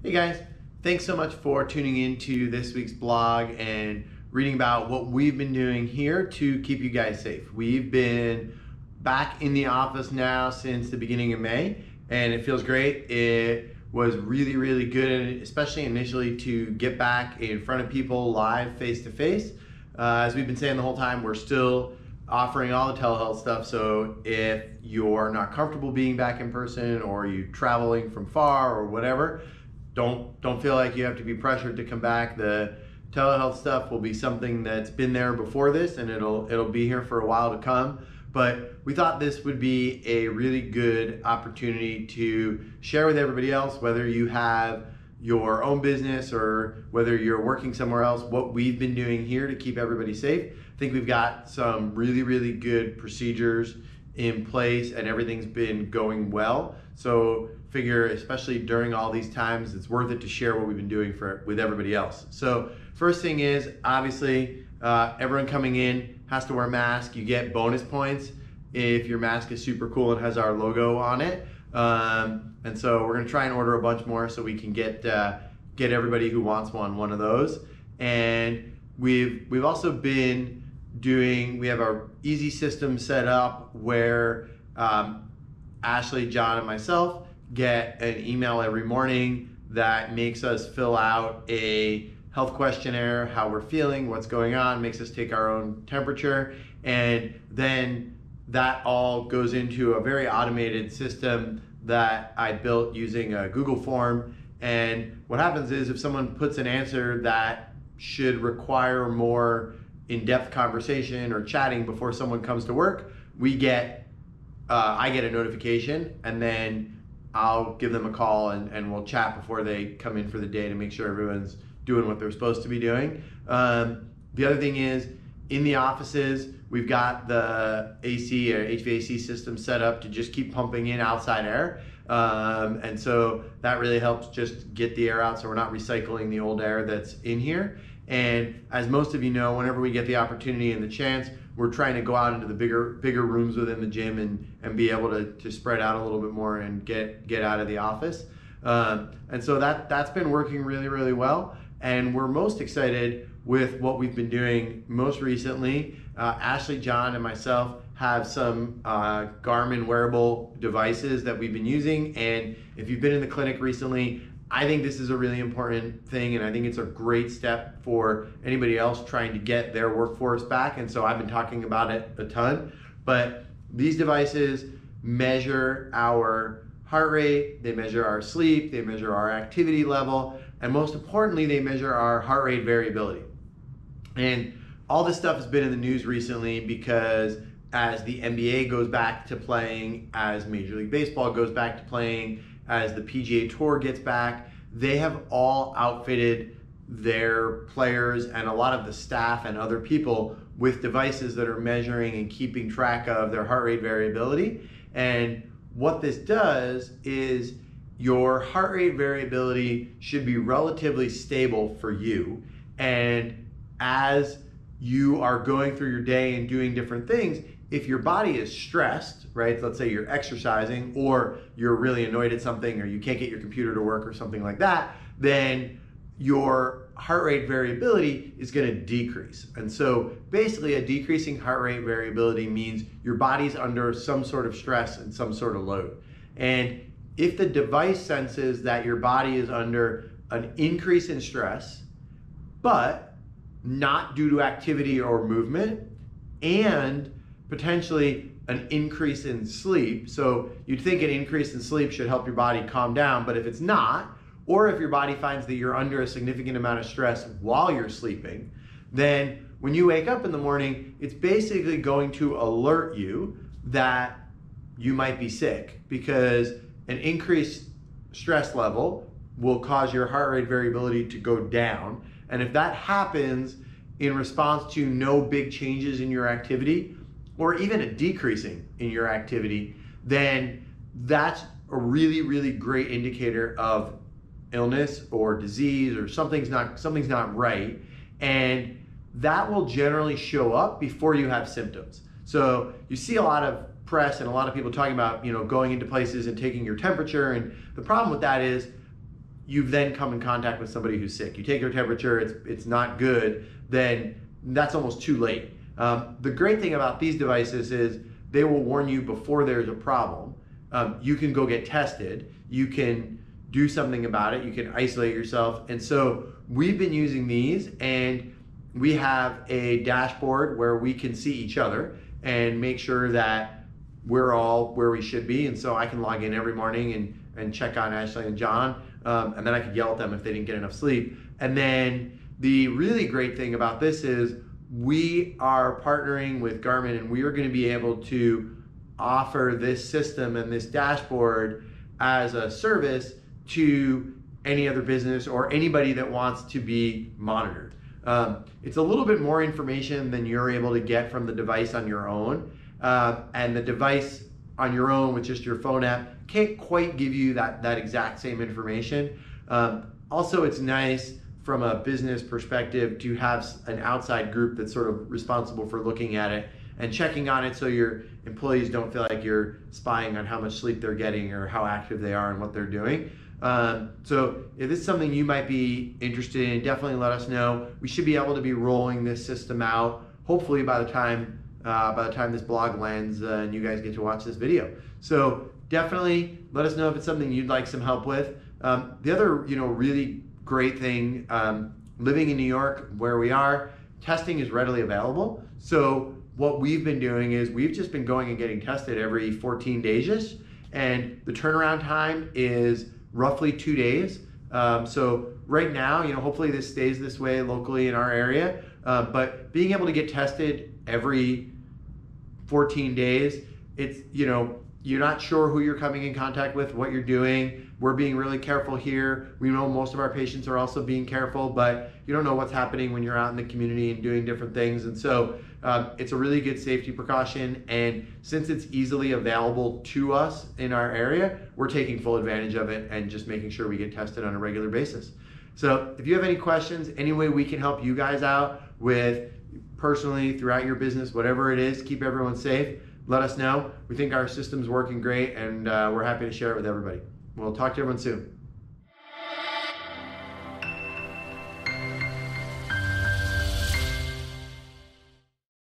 Hey guys, thanks so much for tuning into this week's blog and reading about what we've been doing here to keep you guys safe. We've been back in the office now since the beginning of May, and it feels great. It was really good, especially initially, to get back in front of people live, face to face. As we've been saying the whole time, we're still offering all the telehealth stuff, so if you're not comfortable being back in person or you're traveling from far or whatever, don't feel like you have to be pressured to come back. The telehealth stuff will be something that's been there before this, and it'll be here for a while to come. But we thought this would be a really good opportunity to share with everybody else, whether you have your own business or whether you're working somewhere else, what we've been doing here to keep everybody safe. I think we've got some really good procedures in place and everything's been going well. So figure, especially during all these times, it's worth it to share what we've been doing with everybody else. So first thing is, obviously, everyone coming in has to wear a mask. You get bonus points if your mask is super cool and has our logo on it. And so we're gonna try and order a bunch more so we can get everybody who wants one of those. And we've also been doing, we have our easy system set up where Ashley, John, and myself get an email every morning that makes us fill out a health questionnaire, how we're feeling, what's going on, makes us take our own temperature, and then that all goes into a very automated system that I built using a Google form. And what happens is, if someone puts an answer that should require more in-depth conversation or chatting before someone comes to work, I get a notification, and then I'll give them a call and we'll chat before they come in for the day to make sure everyone's doing what they're supposed to be doing. The other thing is, in the offices, we've got the AC or HVAC system set up to just keep pumping in outside air. And so that really helps just get the air out, so we're not recycling the old air that's in here. And as most of you know, whenever we get the opportunity and the chance, we're trying to go out into the bigger rooms within the gym and be able to spread out a little bit more and get out of the office. And so that's been working really well. And we're most excited with what we've been doing most recently. Ashley, John, and myself have some Garmin wearable devices that we've been using. And if you've been in the clinic recently, I think this is a really important thing, and I think it's a great step for anybody else trying to get their workforce back. And so I've been talking about it a ton, but these devices measure our heart rate, they measure our sleep, they measure our activity level, and most importantly, they measure our heart rate variability. And all this stuff has been in the news recently because as the NBA goes back to playing, as Major League Baseball goes back to playing, as the PGA Tour gets back, they have all outfitted their players and a lot of the staff and other people with devices that are measuring and keeping track of their heart rate variability. And what this does is, your heart rate variability should be relatively stable for you. And as you are going through your day and doing different things, if your body is stressed, right? Let's say you're exercising or you're really annoyed at something, or you can't get your computer to work or something like that, then your heart rate variability is going to decrease. And so basically, a decreasing heart rate variability means your body's under some sort of stress and some sort of load. And if the device senses that your body is under an increase in stress, but not due to activity or movement, and potentially an increase in sleep. So you'd think an increase in sleep should help your body calm down, but if it's not, or if your body finds that you're under a significant amount of stress while you're sleeping, then when you wake up in the morning, it's basically going to alert you that you might be sick, because an increased stress level will cause your heart rate variability to go down. And if that happens in response to no big changes in your activity, or even a decreasing in your activity, then that's a really great indicator of illness or disease, or something's not right. And that will generally show up before you have symptoms. So you see a lot of press and a lot of people talking about, going into places and taking your temperature. And the problem with that is you've then come in contact with somebody who's sick. You take their temperature, it's not good, then that's almost too late. The great thing about these devices is they will warn you before there's a problem. You can go get tested. You can do something about it. You can isolate yourself. And so we've been using these, and we have a dashboard where we can see each other and make sure that we're all where we should be. And so I can log in every morning and check on Ashley and John, and then I could yell at them if they didn't get enough sleep. And then the really great thing about this is we are partnering with Garmin, and we are going to be able to offer this system and this dashboard as a service to any other business or anybody that wants to be monitored. It's a little bit more information than you're able to get from the device on your own. And the device on your own with just your phone app can't quite give you that exact same information. Also, it's nice from a business perspective to have an outside group that's sort of responsible for looking at it and checking on it, so your employees don't feel like you're spying on how much sleep they're getting or how active they are and what they're doing. So if this is something you might be interested in, definitely let us know. We should be able to be rolling this system out hopefully by the time this blog lands and you guys get to watch this video. So definitely let us know if it's something you'd like some help with. The other really great thing, living in New York where we are, testing is readily available. So what we've been doing is we've just been going and getting tested every 14 days, and the turnaround time is roughly 2 days. So right now, hopefully this stays this way locally in our area, but being able to get tested every 14 days, it's, you're not sure who you're coming in contact with, what you're doing. We're being really careful here. We know most of our patients are also being careful, but you don't know what's happening when you're out in the community and doing different things. And so it's a really good safety precaution. And since it's easily available to us in our area, we're taking full advantage of it and just making sure we get tested on a regular basis. So if you have any questions, any way we can help you guys out with personally throughout your business, whatever it is, keep everyone safe, let us know. We think our system's working great, and we're happy to share it with everybody. We'll talk to everyone soon.